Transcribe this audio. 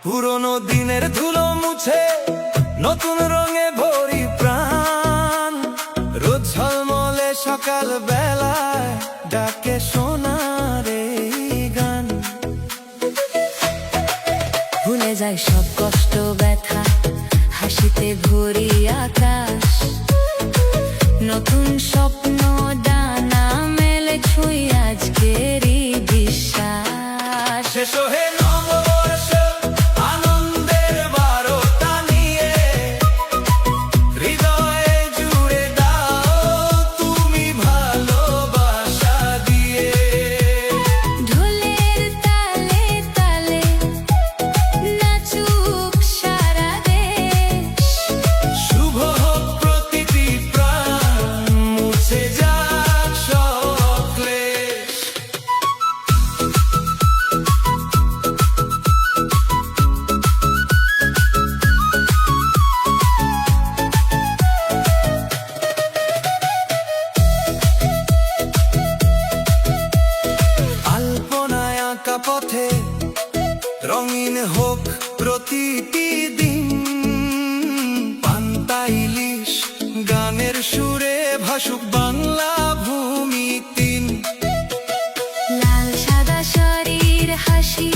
পুরনো দিনের ধুলো মুছে নতুন রঙে ভরি প্রাণ। রোদ ঝলমলে সকাল বেলায় ডাকে সোনার এই গান। ভুলে যায় সব কষ্ট ব্যথা, হাসিতে ভরি আকাশ। নতুন স্বপ্ন ডানা মেলে ছুঁই আজকেরই বিশ্বাস। শেষ হয়ে নববর্ষ আনন্দের বারতা নিয়ে হৃদয়ে জুড়ে দাও তুমি ভালোবাসা দিয়ে। ঢোলের তালে তালে নাচুক সারা দেশ। শুভ হোক প্রতিটি প্রাণ, মুছে যাক সব ক্লেশ। আলপনায় আঁকা পথে রঙিন হোক প্রতিটি দিন। পান্তা ইলিশ গানের সুরে ভাসুক বাংলা ভূমি তিন। লাল সাদা শরীর হাসি